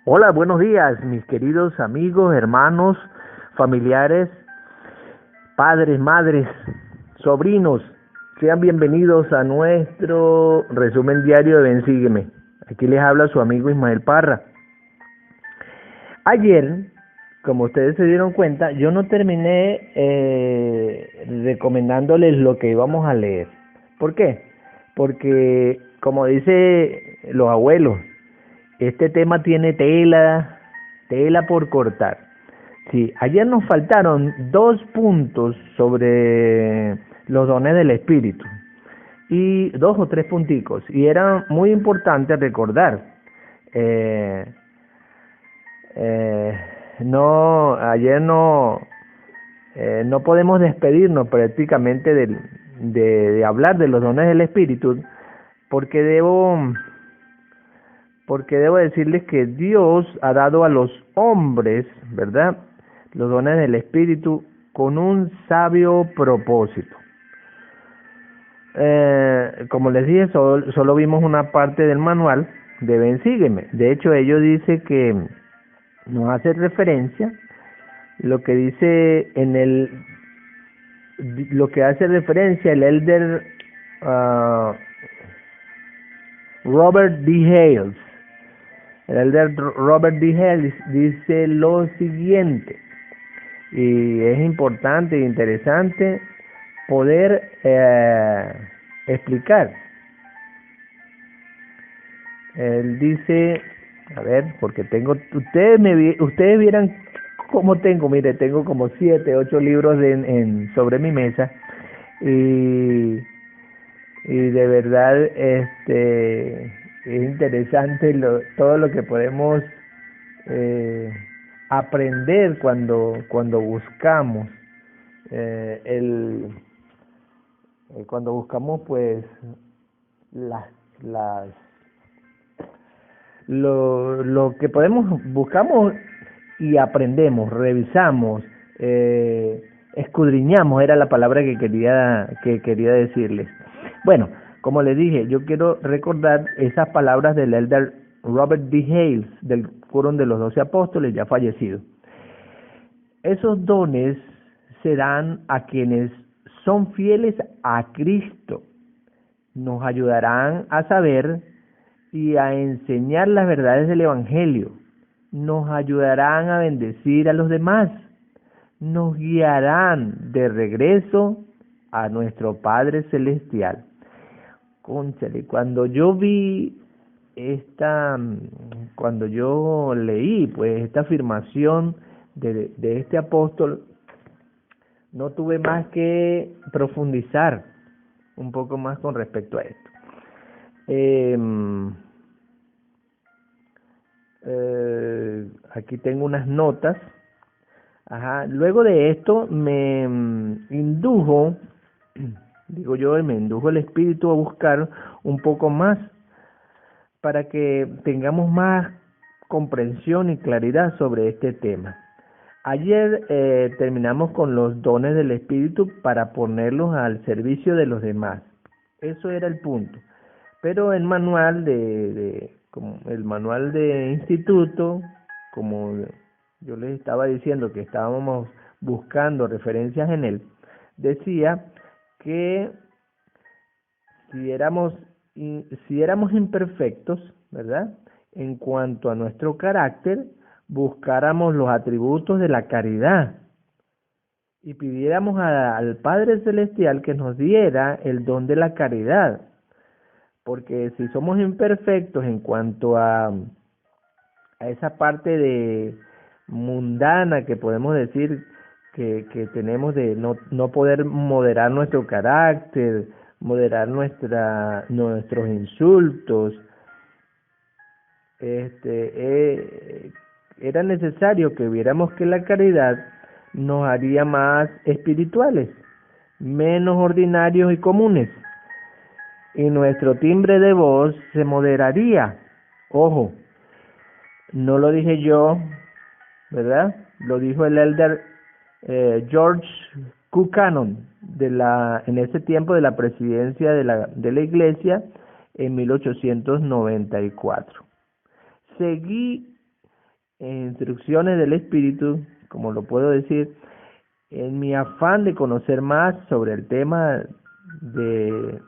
Hola, buenos días, mis queridos amigos, hermanos, familiares, padres, madres, sobrinos. Sean bienvenidos a nuestro resumen diario de Ven Sígueme. Aquí les habla su amigo Ismael Parra. Ayer, como ustedes se dieron cuenta, yo no terminé recomendándoles lo que íbamos a leer. ¿Por qué? Porque, como dice los abuelos, este tema tiene tela por cortar. Sí, ayer nos faltaron 2 puntos sobre los dones del Espíritu y 2 o 3 punticos, y era muy importante recordar. Eh, eh, no, ayer no podemos despedirnos prácticamente de hablar de los dones del Espíritu, porque debo decirles que Dios ha dado a los hombres, ¿verdad?, los dones del Espíritu con un sabio propósito. Como les dije, solo vimos una parte del manual de Ven Sígueme. De hecho, ellos dice que nos hace referencia lo que dice lo que hace referencia el elder Robert D. Hales. El elder Robert D. Hales dice lo siguiente, y es importante e interesante poder explicar. Él dice, a ver, porque ustedes vieran cómo tengo como 7, 8 libros sobre mi mesa, y de verdad es interesante todo lo que podemos aprender cuando buscamos cuando buscamos pues las las lo que buscamos y aprendemos, revisamos, escudriñamos, era la palabra que quería decirles. Bueno, como les dije, yo quiero recordar esas palabras del elder Robert D. Hales, del Quórum de los 12 Apóstoles, ya fallecido. Esos dones se dan a quienes son fieles a Cristo. Nos ayudarán a saber y a enseñar las verdades del Evangelio. Nos ayudarán a bendecir a los demás. Nos guiarán de regreso a nuestro Padre Celestial. Cónchale, cuando yo leí pues esta afirmación de este apóstol, no tuve más que profundizar un poco más con respecto a esto. Aquí tengo unas notas. Luego de esto me indujo el Espíritu a buscar un poco más para que tengamos más comprensión y claridad sobre este tema. Ayer terminamos con los dones del Espíritu para ponerlos al servicio de los demás. Eso era el punto. Pero el manual como el manual de instituto, como yo les estaba diciendo que estábamos buscando referencias en él, decía que si éramos imperfectos, ¿verdad?, en cuanto a nuestro carácter, buscáramos los atributos de la caridad y pidiéramos al Padre Celestial que nos diera el don de la caridad. Porque si somos imperfectos en cuanto a esa parte de mundana que podemos decir que tenemos, de no poder moderar nuestro carácter, moderar nuestros insultos, era necesario que viéramos que la caridad nos haría más espirituales, menos ordinarios y comunes, y nuestro timbre de voz se moderaría. Ojo, no lo dije yo, ¿verdad? Lo dijo el elder George Buchanan en ese tiempo de la presidencia de la iglesia en 1894. Seguí instrucciones del Espíritu, como lo puedo decir, en mi afán de conocer más sobre el tema de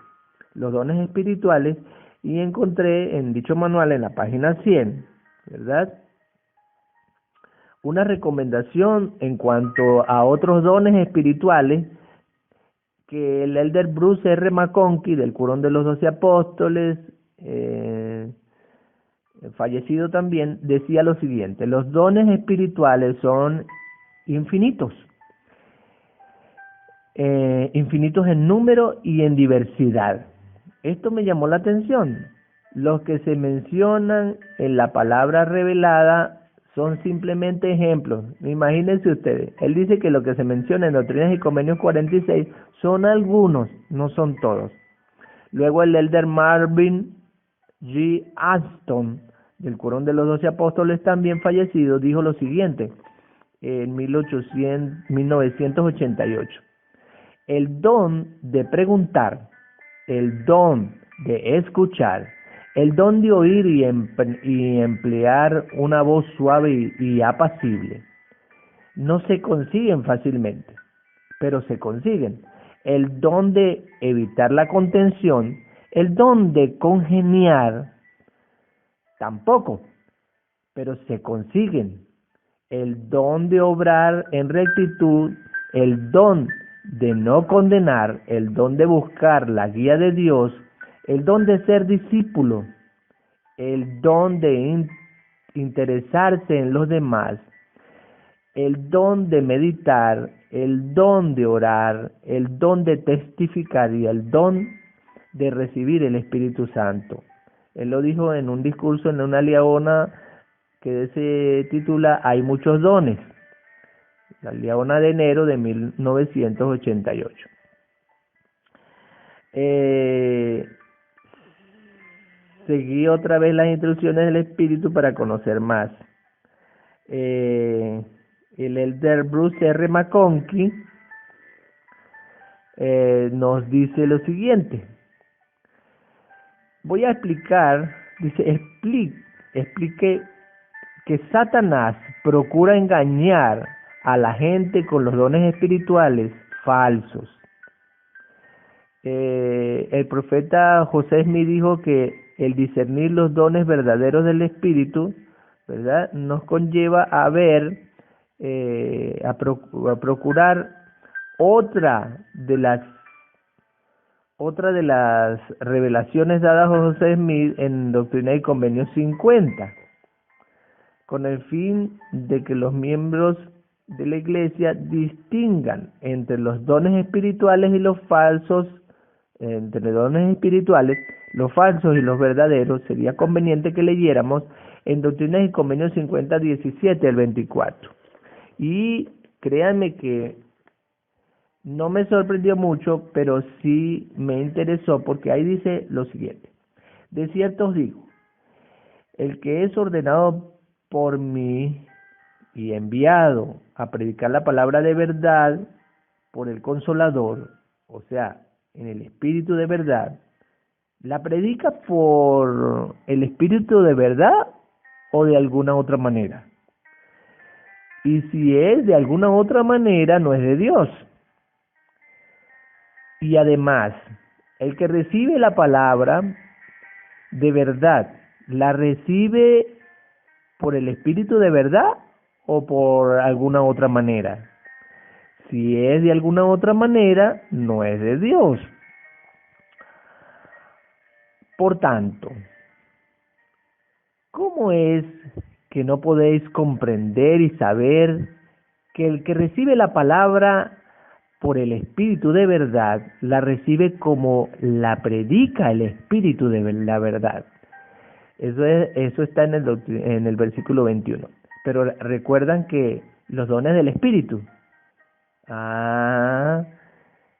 los dones espirituales, y encontré en dicho manual, en la página 100, ¿verdad?, una recomendación en cuanto a otros dones espirituales que el elder Bruce R. McConkie, del Quórum de los 12 Apóstoles, fallecido también, decía lo siguiente: los dones espirituales son infinitos, infinitos en número y en diversidad. Esto me llamó la atención. Los que se mencionan en la palabra revelada son simplemente ejemplos. Imagínense ustedes, él dice que lo que se menciona en Doctrinas y Convenios 46 son algunos, no son todos. Luego el elder Marvin G. Aston, del Quórum de los 12 Apóstoles, también fallecido, dijo lo siguiente en 1988: el don de preguntar, el don de escuchar, el don de oír y emplear una voz suave y apacible no se consiguen fácilmente, pero se consiguen. El don de evitar la contención, el don de congeniar, tampoco, pero se consiguen. El don de obrar en rectitud, el don de no condenar, el don de buscar la guía de Dios, el don de ser discípulo, el don de interesarse en los demás, el don de meditar, el don de orar, el don de testificar y el don de recibir el Espíritu Santo. Él lo dijo en un discurso en una liaona que se titula Hay muchos dones, la liaona de enero de 1988. Seguí otra vez las instrucciones del Espíritu para conocer más. El elder Bruce R. McConkie nos dice lo siguiente. Voy a explicar, dice, explique que Satanás procura engañar a la gente con los dones espirituales falsos. El profeta José Smith dijo que el discernir los dones verdaderos del Espíritu, ¿verdad?, nos conlleva a ver, a procurar otra de las revelaciones dadas a José Smith en Doctrina y Convenios 50, con el fin de que los miembros de la Iglesia distingan entre los dones espirituales y los falsos. Entre los dones espirituales, los falsos y los verdaderos. Sería conveniente que leyéramos en Doctrinas y Convenios 50, 17 al 24. Y créanme que no me sorprendió mucho, pero sí me interesó, porque ahí dice lo siguiente: de cierto os digo, el que es ordenado por mí y enviado a predicar la palabra de verdad por el Consolador, o sea, en el Espíritu de verdad, ¿la predica por el Espíritu de verdad o de alguna otra manera? Y si es de alguna otra manera, no es de Dios. Y además, el que recibe la palabra de verdad, ¿la recibe por el Espíritu de verdad o por alguna otra manera? Si es de alguna otra manera, no es de Dios. Por tanto, ¿cómo es que no podéis comprender y saber que el que recibe la palabra por el Espíritu de verdad, la recibe como la predica el Espíritu de la verdad? Eso está en el versículo 21. Pero recuerdan que los dones del Espíritu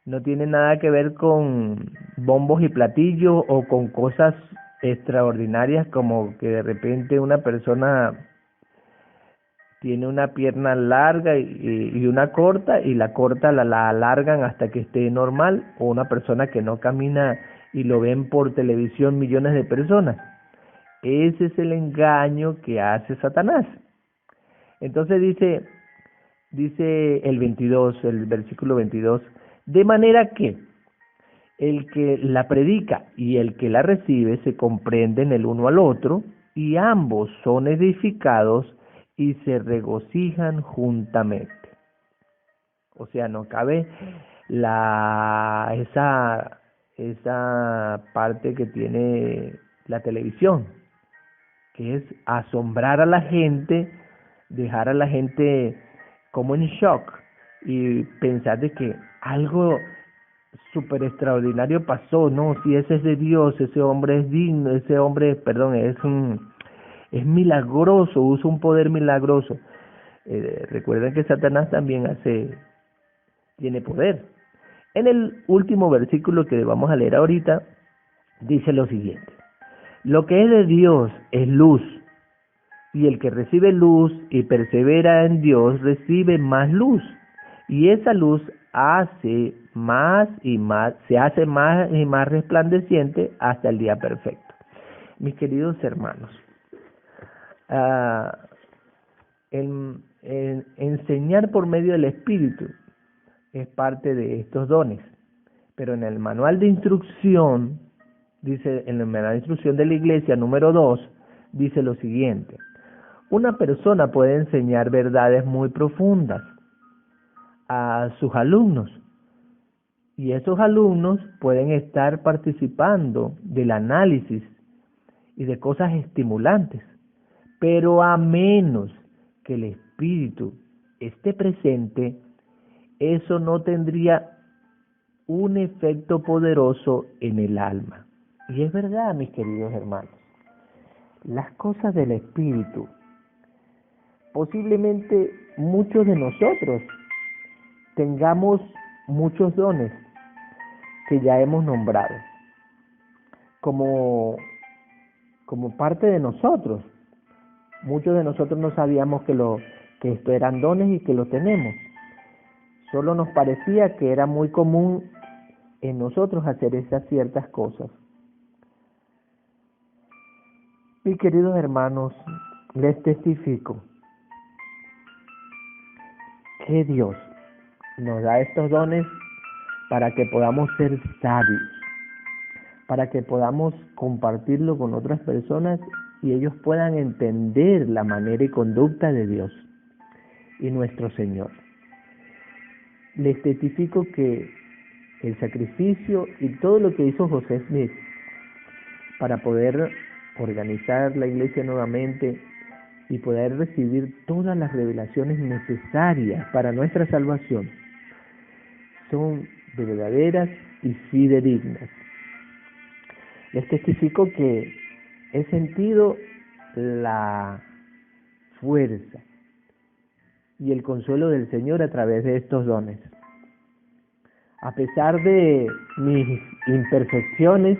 no tienen nada que ver con bombos y platillos o con cosas extraordinarias, como que de repente una persona tiene una pierna larga y una corta, y la corta la alargan hasta que esté normal, o una persona que no camina y lo ven por televisión millones de personas. Ese es el engaño que hace Satanás. Entonces dice el 22, el versículo 22, de manera que el que la predica y el que la recibe se comprenden el uno al otro, y ambos son edificados y se regocijan juntamente. O sea, no cabe esa parte que tiene la televisión, que es asombrar a la gente, dejar a la gente como en shock y pensar de que algo súper extraordinario pasó. No, si ese es de Dios, ese hombre es digno, ese hombre, perdón, es milagroso, usa un poder milagroso. Recuerden que Satanás también tiene poder. En el último versículo que vamos a leer ahorita, dice lo siguiente: lo que es de Dios es luz, y el que recibe luz y persevera en Dios recibe más luz, y esa luz se hace más y más resplandeciente hasta el día perfecto. Mis queridos hermanos, enseñar por medio del Espíritu es parte de estos dones, pero en el manual de instrucción, dice en el manual de instrucción de la iglesia número 2, dice lo siguiente: una persona puede enseñar verdades muy profundas a sus alumnos, y esos alumnos pueden estar participando del análisis y de cosas estimulantes, pero a menos que el Espíritu esté presente, eso no tendría un efecto poderoso en el alma. Y es verdad, mis queridos hermanos, las cosas del Espíritu, posiblemente muchos de nosotros tengamos muchos dones que ya hemos nombrado como parte de nosotros. Muchos de nosotros no sabíamos que esto eran dones y que lo tenemos. Solo nos parecía que era muy común en nosotros hacer esas ciertas cosas. Mis queridos hermanos, les testifico que Dios nos da estos dones para que podamos ser sabios, para que podamos compartirlo con otras personas y ellos puedan entender la manera y conducta de Dios y nuestro Señor. Les testifico que el sacrificio y todo lo que hizo José Smith para poder organizar la iglesia nuevamente y poder recibir todas las revelaciones necesarias para nuestra salvación son verdaderas y fidedignas. Les testifico que he sentido la fuerza y el consuelo del Señor a través de estos dones. A pesar de mis imperfecciones,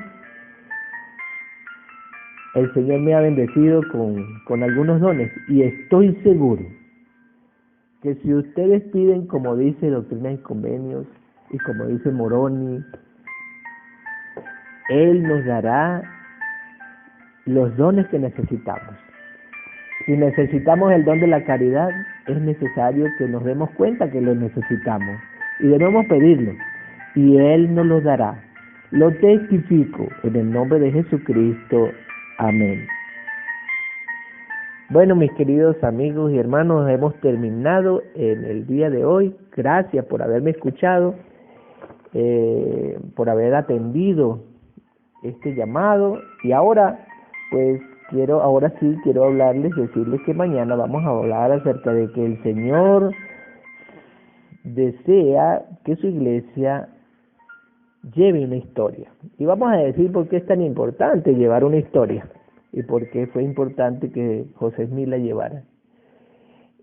el Señor me ha bendecido con algunos dones, y estoy seguro que si ustedes piden, como dice Doctrina y Convenios y como dice Moroni, Él nos dará los dones que necesitamos. Si necesitamos el don de la caridad, es necesario que nos demos cuenta que lo necesitamos y debemos pedirlo, y Él nos lo dará. Lo testifico en el nombre de Jesucristo. Amén. Bueno, mis queridos amigos y hermanos, hemos terminado en el día de hoy. Gracias por haberme escuchado, por haber atendido este llamado. Y ahora, pues quiero hablarles, decirles que mañana vamos a hablar acerca de que el Señor desea que su iglesia lleve una historia. Y vamos a decir por qué es tan importante llevar una historia y por qué fue importante que José Smith la llevara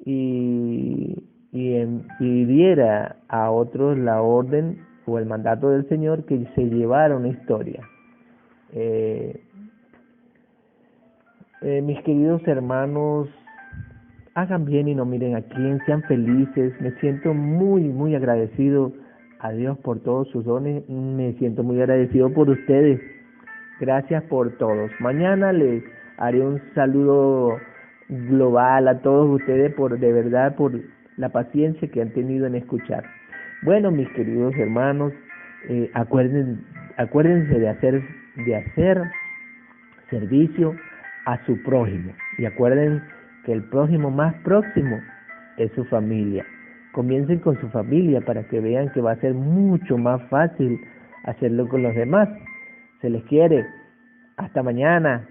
y diera a otros la orden o el mandato del Señor que se llevara una historia. Mis queridos hermanos, hagan bien y no miren a quién, sean felices. Me siento muy, muy agradecido a Dios por todos sus dones. Me siento muy agradecido por ustedes. Gracias por todos. Mañana les haré un saludo global a todos ustedes de verdad por la paciencia que han tenido en escuchar. Bueno, mis queridos hermanos, acuérdense de hacer servicio a su prójimo y acuerden que el prójimo más próximo es su familia. Comiencen con su familia para que vean que va a ser mucho más fácil hacerlo con los demás. Se les quiere. Hasta mañana.